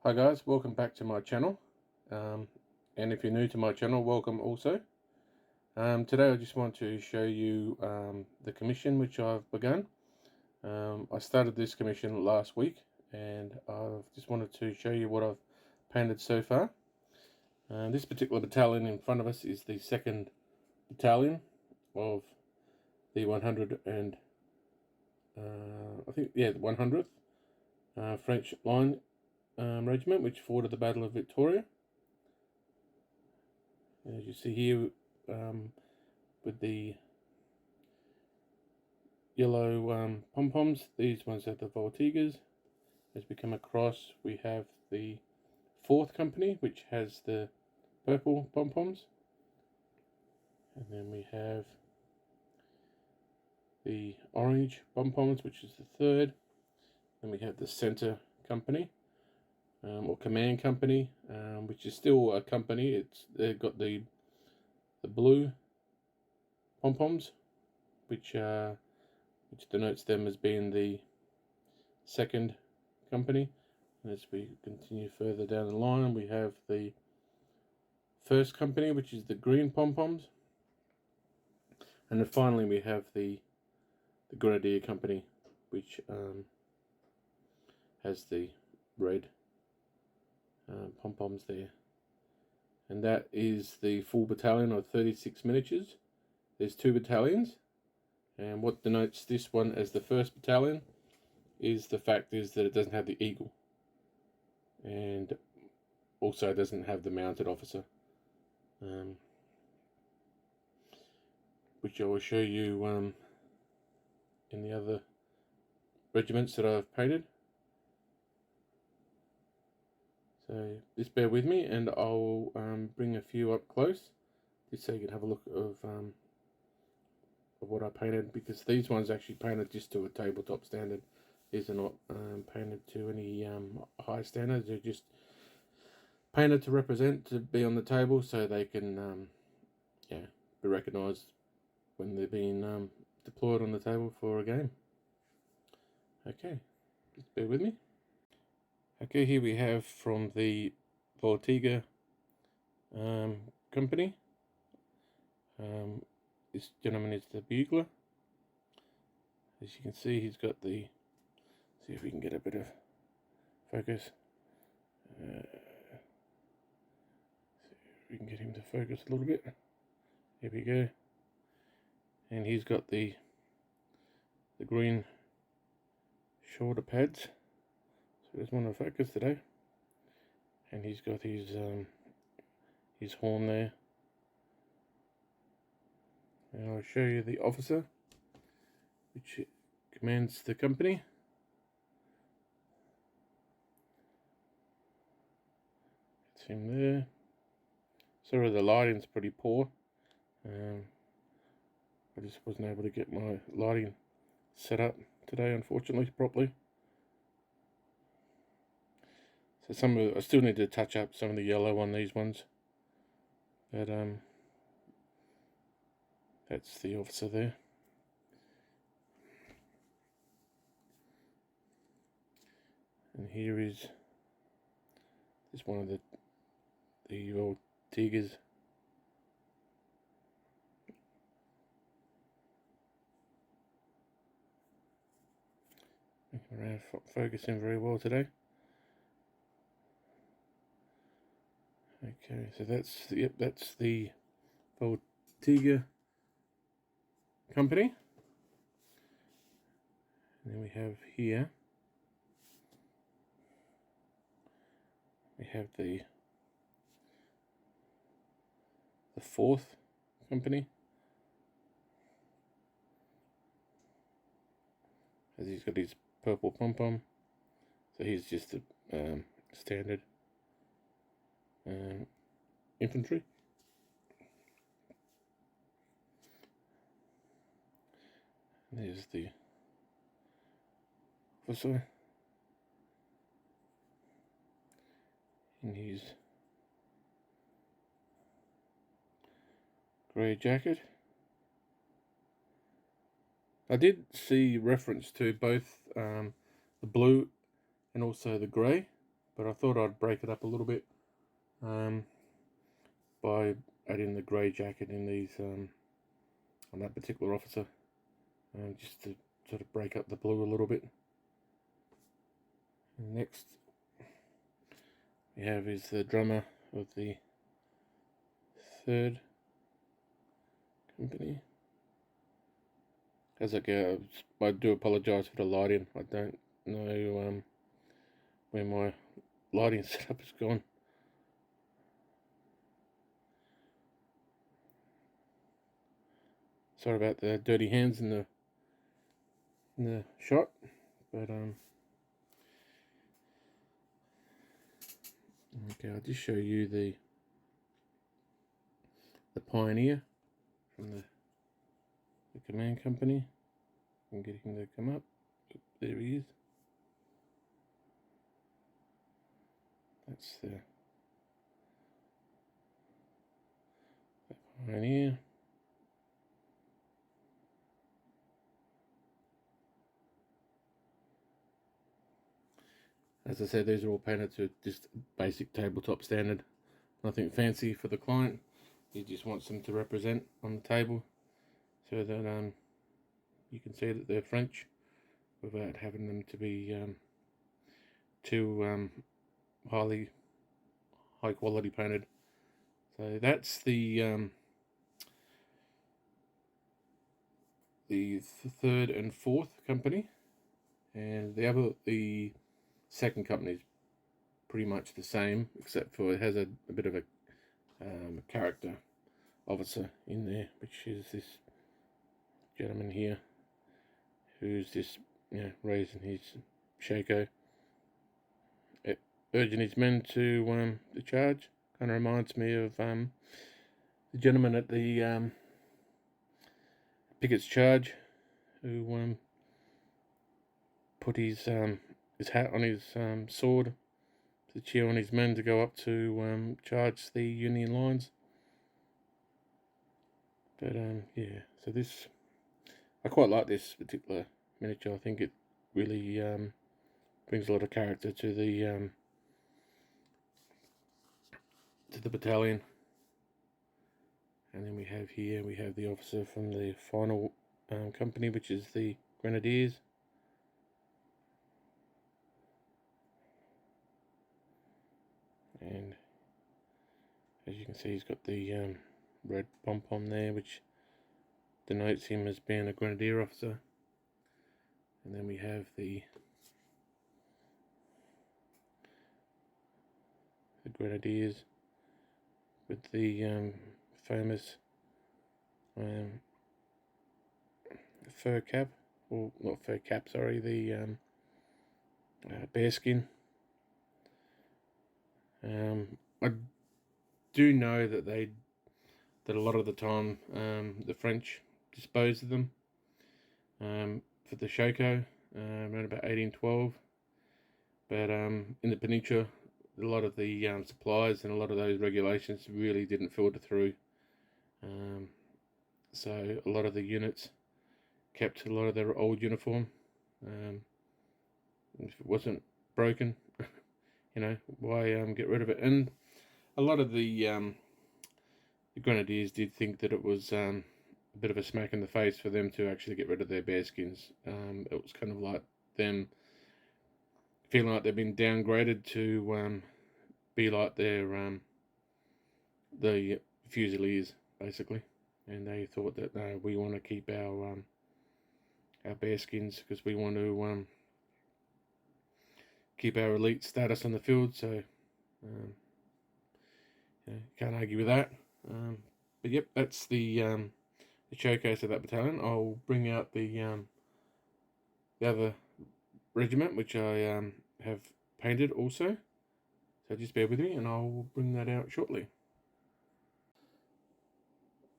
Hi guys, welcome back to my channel, and if you're new to my channel, welcome also. Today I just want to show you the commission which I've begun. I started this commission last week, and I've just wanted to show you what I've painted so far. This particular battalion in front of us is the 2nd battalion of the 100 and the 100th French Line Regiment, which fought at the Battle of Victoria. As you see here, with the yellow pom-poms, these ones are the Voltigas. As we come across, we have the 4th Company, which has the purple pom-poms. And then we have the orange pom-poms, which is the 3rd. Then we have the Centre Company, or Command Company, which is still a company. They've got the blue pom-poms, which denotes them as being the 2nd Company. And as we continue further down the line, we have the 1st Company, which is the green pom-poms. And then finally we have the Grenadier Company, which has the red pom-poms there. And that is the full battalion of 36 miniatures. There's 2 battalions, and what denotes this one as the 1st battalion is the fact is that it doesn't have the eagle, and also doesn't have the mounted officer, which I will show you in the other regiments that I've painted. So just bear with me, and I'll bring a few up close just so you can have a look of what I painted, because these ones actually painted just to a tabletop standard. These are not painted to any high standards. They're just painted to represent, to be on the table, so they can be recognised when they're being deployed on the table for a game. Okay, just bear with me. Okay, here we have from the Voltiga company. This gentleman is the bugler. As you can see, he's got the... See if we can get a bit of focus. See if we can get him to focus a little bit. Here we go. And he's got the green shoulder pads. So he doesn't want to focus today. And he's got his horn there. And I'll show you the officer, which commands the company. It's him there. Sorry, the lighting's pretty poor. I just wasn't able to get my lighting set up today, unfortunately, properly. So I still need to touch up some of the yellow on these ones. But that's the officer there. And here is one of the old Tigers. Making around focusing very well today. Okay, so that's the Voltiga company. And then we have here, we have the 4th company. As he's got his purple pom-pom. So he's just a standard infantry. And there's the officer in his grey jacket. I did see reference to both the blue and also the grey, but I thought I'd break it up a little bit by adding the grey jacket in these on that particular officer, just to sort of break up the blue a little bit. And next we have is the drummer of the third company. As I go, I do apologise for the lighting. I don't know where my lighting setup has gone. Sorry about the dirty hands in the shot, but okay, I'll just show you the Pioneer from the command company. I'm getting him to come up. There he is. That's the Pioneer. As I said, these are all painted to just basic tabletop standard. Nothing fancy for the client. He just wants them to represent on the table so that you can see that they're French without having them to be too high quality painted. So that's the third and fourth company, and the second company is pretty much the same, except for it has a bit of a character officer in there, which is this gentleman here, who's just raising his shako, urging his men to charge. Kind of reminds me of the gentleman at the Pickett's Charge, who put his hat on his sword to cheer on his men to go up to charge the Union lines. But yeah, so I quite like this particular miniature. I think it really brings a lot of character to the battalion. And then we have the officer from the final company, which is the Grenadiers. And as you can see, he's got the red pom-pom there, which denotes him as being a Grenadier officer. And then we have the Grenadiers with the famous fur cap, or not fur cap, sorry, the bearskin. I do know that that a lot of the time the French disposed of them for the shako around about 1812, but in the Peninsula, a lot of the supplies and a lot of those regulations really didn't filter through, so a lot of the units kept a lot of their old uniform. If it wasn't broken, why get rid of it? And a lot of the Grenadiers did think that it was a bit of a smack in the face for them to actually get rid of their bearskins. It was kind of like them feeling like they've been downgraded to be like their the Fusiliers, basically, and they thought that no, we want to keep our bearskins because we want to keep our elite status on the field. So can't argue with that. But yep, that's the showcase of that battalion. I'll bring out the other regiment, which I have painted also. So just bear with me, and I'll bring that out shortly.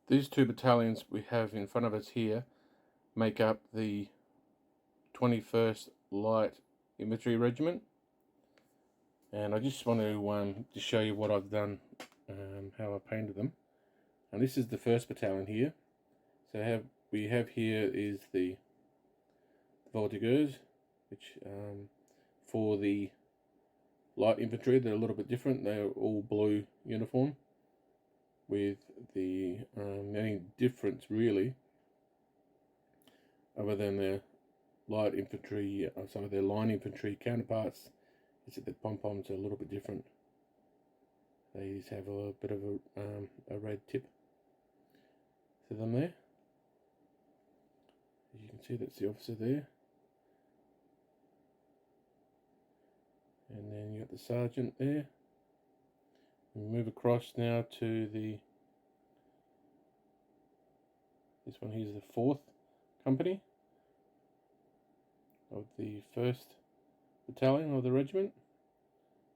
These two battalions we have in front of us here make up the 21st Light Infantry Regiment, and I just want to just show you what I've done, how I painted them. And this is the first battalion here. So we have here is the Voltigeurs, which for the light infantry, they're a little bit different. They're all blue uniform, with the only difference really, other than their light infantry, their line infantry counterparts, is that the pom-poms are a little bit different. These have a bit of a red tip to them there. As you can see, that's the officer there. And then you got the sergeant there. We move across now to this one here's the 4th company of the 1st battalion of the regiment,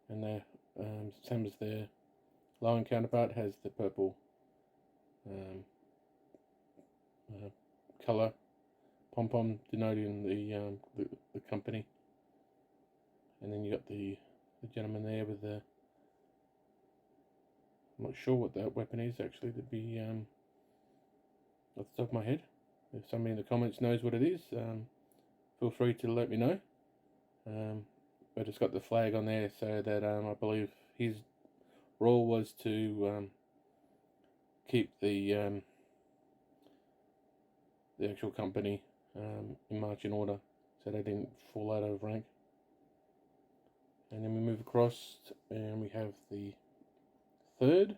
and they're same as their line counterpart, has the purple colour pom-pom denoting the company. And then you got the gentleman there with the, I'm not sure what that weapon is actually, to be off the top of my head. If somebody in the comments knows what it is, feel free to let me know. But it's got the flag on there, so that I believe his role was to keep the actual company in marching order, so they didn't fall out of rank. And then we move across and we have the 3rd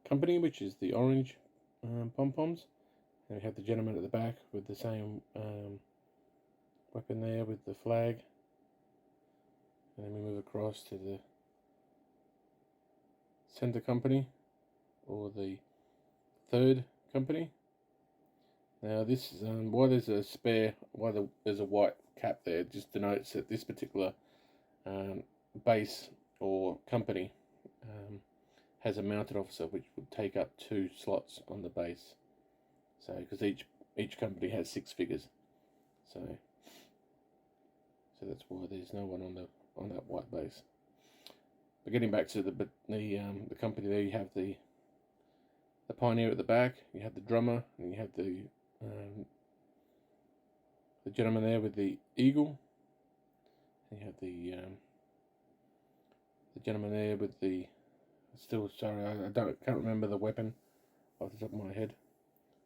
company, which is the orange pom-poms. And we have the gentleman at the back with the same weapon there with the flag. And then we move across to the center company, or the 3rd company. Now this is why there's a spare, there's a white cap there, just denotes that this particular base or company has a mounted officer, which would take up 2 slots on the base. So because each company has 6 figures, so that's why there's no one on that white base. But getting back to the company there, you have the pioneer at the back, you have the drummer, and you have the gentleman there with the eagle, and you have the gentleman there with the, I can't remember the weapon off the top of my head,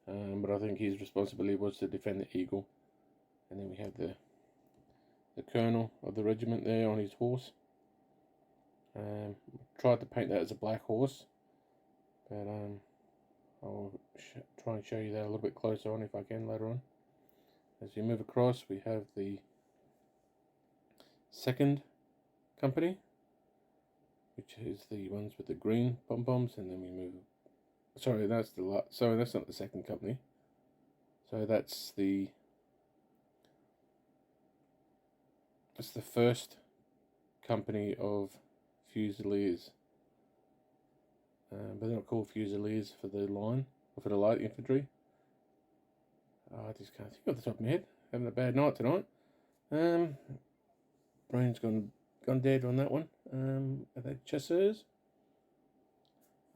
but I think his responsibility was to defend the eagle. And then we have the colonel of the regiment there on his horse. Tried to paint that as a black horse, but I'll try and show you that a little bit closer on if I can later on. As you move across, we have the 2nd company, which is the ones with the green pom-poms, and then we move. Sorry, that's not the 2nd company. So that's the 1st company of Fusiliers. But they're not called Fusiliers for the line, or for the light infantry. I just can't think off the top of my head. Having a bad night tonight. Brain's gone dead on that one. Are they chasseurs?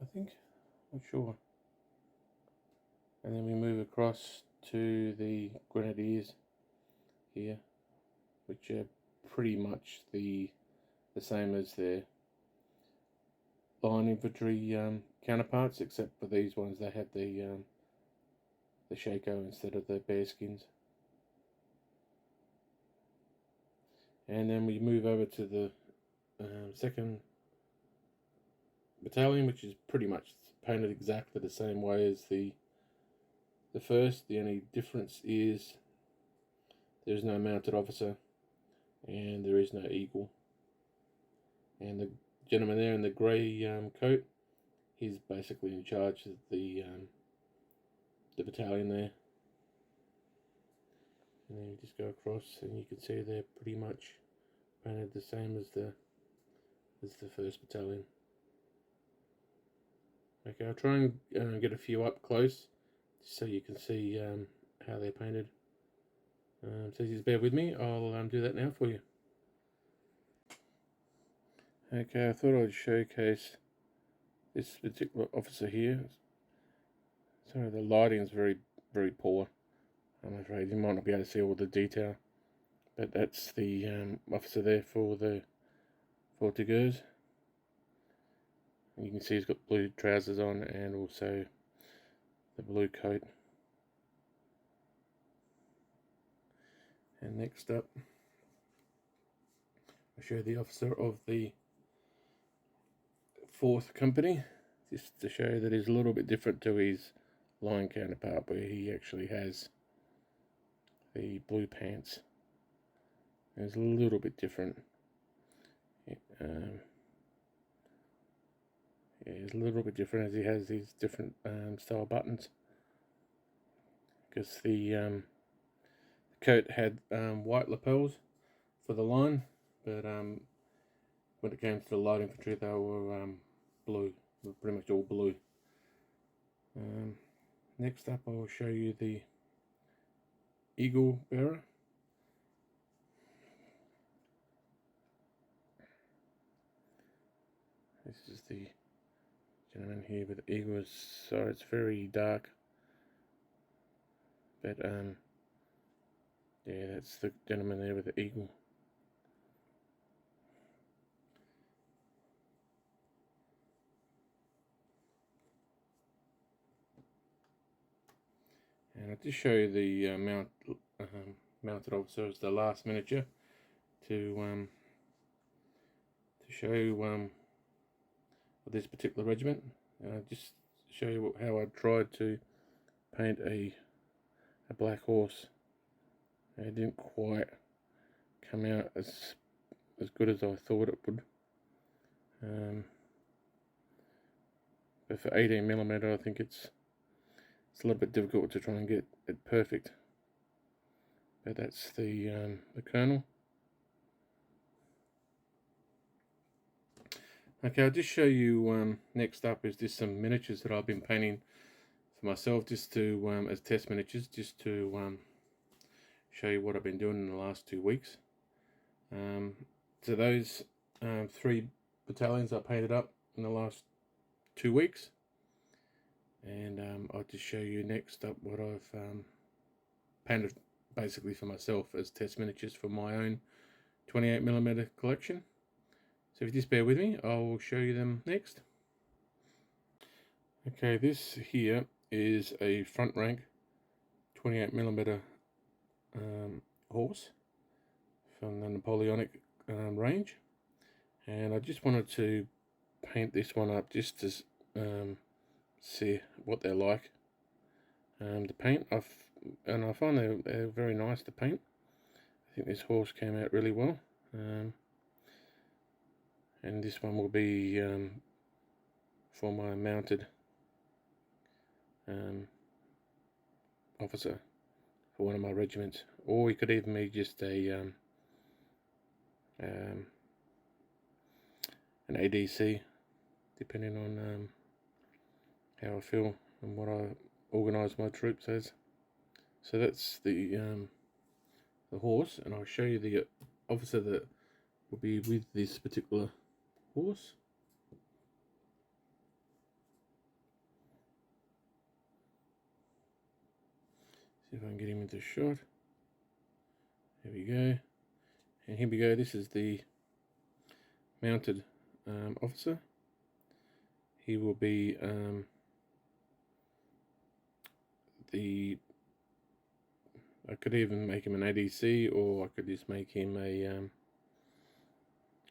I think. Not sure. And then we move across to the grenadiers here, which are pretty much the same as their line infantry counterparts, except for these ones they have the shako instead of the bearskins. And then we move over to the 2nd battalion, which is pretty much painted exactly the same way as the 1st. The only difference is there's no mounted officer and there is no eagle. And the gentleman there in the grey coat, he's basically in charge of the battalion there. And then you just go across and you can see they're pretty much painted the same as the 1st battalion. Okay, I'll try and get a few up close so you can see how they're painted. So just bear with me, I'll do that now for you. Okay, I thought I'd showcase this particular officer here. Sorry, the lighting is very, very poor. I'm afraid you might not be able to see all the detail. But that's the officer there for the Fortigers. You can see he's got blue trousers on and also the blue coat. And next up, I show the officer of the 4th company, just to show that he's a little bit different to his line counterpart, where he actually has the blue pants. It's a little bit different. It's a little bit different, as he has these different style buttons. Because the coat had white lapels for the line, but when it came to the light infantry, they were blue. They were pretty much all blue. Next up, I will show you the Eagle bearer. This is the gentleman here with the eagle. So it's very dark, but yeah, that's the gentleman there with the eagle. And I'll just show you the mounted officer as the last miniature to show this particular regiment. Just show you how I tried to paint a black horse. It didn't quite come out as good as I thought it would. But for 18mm, I think it's a little bit difficult to try and get it perfect. But that's the colonel. Okay, I'll just show you next up is just some miniatures that I've been painting for myself, just to as test miniatures, just to show you what I've been doing in the last 2 weeks. So those 3 battalions I painted up in the last 2 weeks, and I'll just show you next up what I've painted basically for myself as test miniatures for my own 28mm collection. So if you just bear with me, I'll show you them next. Okay, this here is a front rank 28mm horse from the Napoleonic range, and I just wanted to paint this one up just to see what they're like to paint. And I find they're very nice to paint. I think this horse came out really well, and this one will be for my mounted officer for one of my regiments, or it could even be just a an ADC, depending on how I feel and what I organise my troops as. So that's the horse, and I'll show you the officer that will be with this particular horse. See if I can get him into shot. There we go. And here we go. This is the mounted officer. He will be I could even make him an ADC, or I could just make him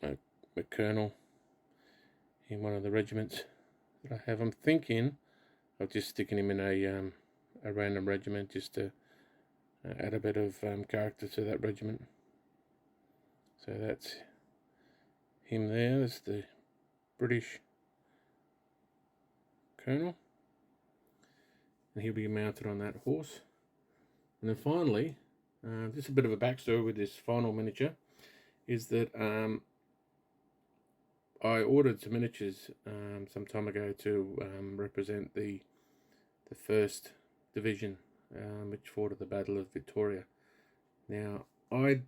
a colonel in one of the regiments that I have. I'm thinking of just sticking him in a random regiment, just to add a bit of character to that regiment. So that's him there. That's the British colonel, and he'll be mounted on that horse. And then finally, just a bit of a backstory with this final miniature is that I ordered some miniatures some time ago to represent the 1st Division, which fought at the Battle of Victoria. Now, I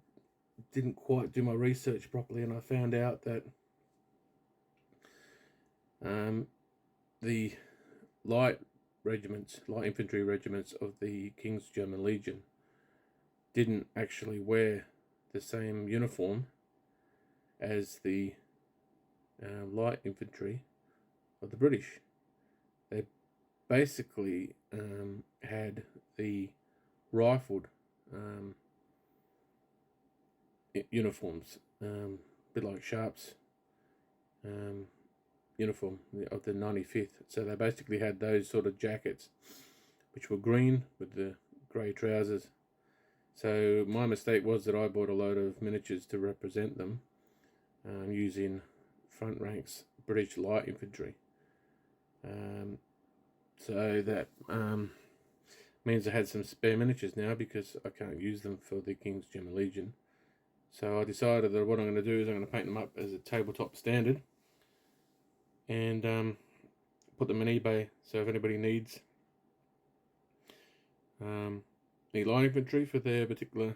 didn't quite do my research properly, and I found out that the light infantry regiments of the King's German Legion didn't actually wear the same uniform as the light infantry of the British. They basically had the rifled uniforms, a bit like Sharp's uniform of the 95th. So they basically had those sort of jackets, which were green with the grey trousers. So my mistake was that I bought a load of miniatures to represent them, using front ranks British light infantry. So that means I had some spare miniatures now because I can't use them for the King's German Legion. So I decided that what I'm going to do is I'm going to paint them up as a tabletop standard and put them on eBay. So if anybody needs any light infantry for their particular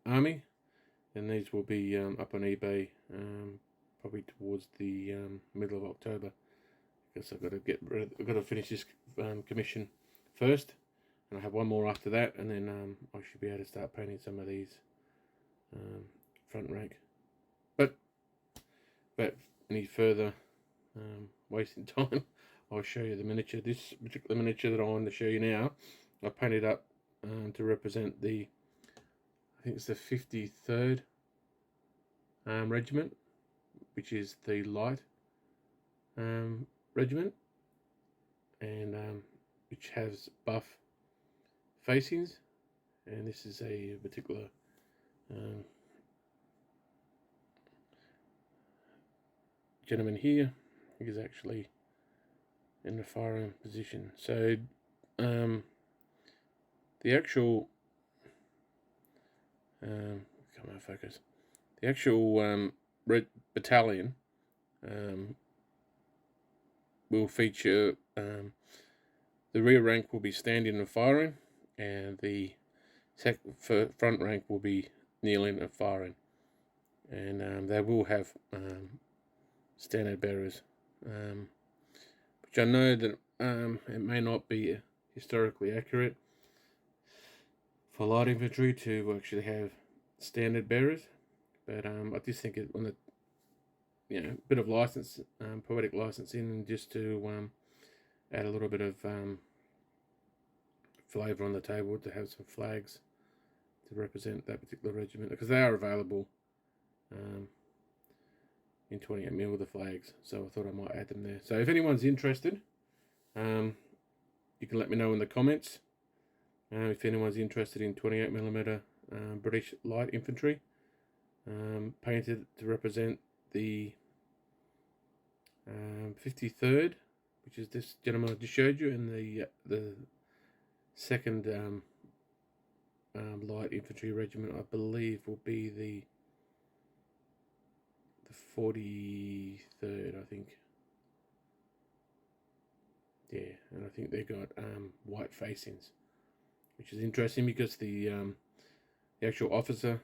army, then these will be up on eBay probably towards the middle of October. Because I've got to finish this commission first, and I have one more after that, and then I should be able to start painting some of these front rank. But any further wasting time, I'll show you the miniature. This particular miniature that I want to show you now, I painted up to represent the, I think it's the 53rd regiment, which is the light regiment, and which has buff facings, and this is a particular gentleman here. He's actually in the firing position. So the actual come on, focus. The actual red battalion will feature the rear rank will be standing and firing, and the front rank will be kneeling and firing, and they will have standard bearers, which I know that it may not be historically accurate for light infantry to actually have standard bearers, but I just think it on the bit of license, poetic license in, just to add a little bit of flavour on the table, to have some flags to represent that particular regiment, because they are available in 28mm, the flags, so I thought I might add them there. So if anyone's interested, you can let me know in the comments if anyone's interested in 28mm British light infantry painted to represent the 53rd, which is this gentleman I just showed you, and the second light infantry regiment, I believe, will be the 43rd, I think. Yeah, and I think they got white facings, which is interesting because the actual officer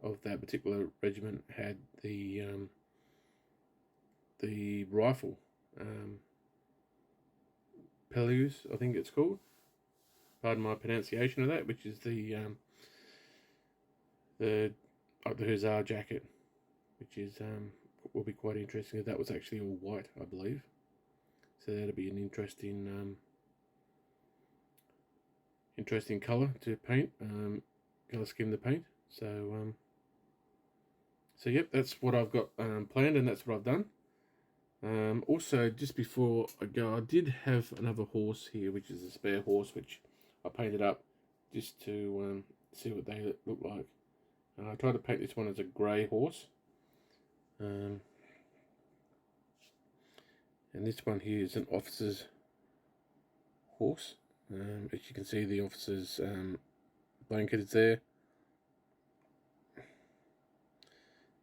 of that particular regiment had the rifle, Pellews, I think it's called. Pardon my pronunciation of that, which is the Hussar jacket, which is will be quite interesting. That was actually all white, I believe. So that'll be an interesting colour to paint, colour scheme to paint. So yep, that's what I've got planned, and that's what I've done. Also, just before I go, I did have another horse here, which is a spare horse, which I painted up just to see what they look like. And I tried to paint this one as a grey horse. And this one here is an officer's horse. As you can see, the officer's blanket is there.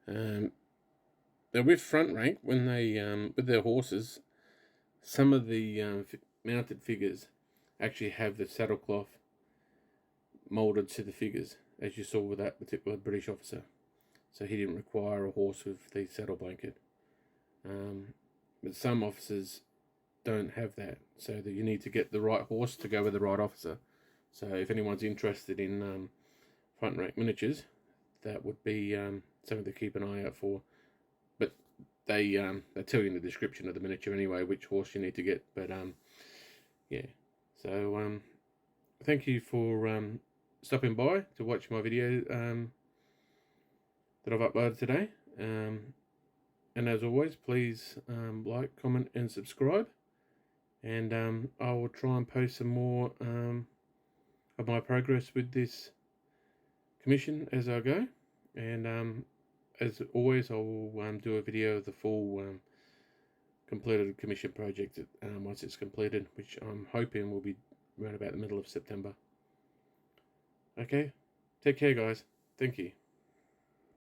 Now with front rank, when they with their horses, some of the mounted figures actually have the saddlecloth moulded to the figures, as you saw with that particular British officer. So he didn't require a horse with the saddle blanket. But some officers don't have that, so that you need to get the right horse to go with the right officer. So if anyone's interested in front rack miniatures, that would be something to keep an eye out for. But they tell you in the description of the miniature anyway which horse you need to get. But yeah. So thank you for stopping by to watch my video that I've uploaded today. And as always, please like, comment, and subscribe. And I will try and post some more of my progress with this commission as I go. And as always, I will do a video of the full completed commission project once it's completed, which I'm hoping will be around about the middle of September. Okay, take care, guys. Thank you.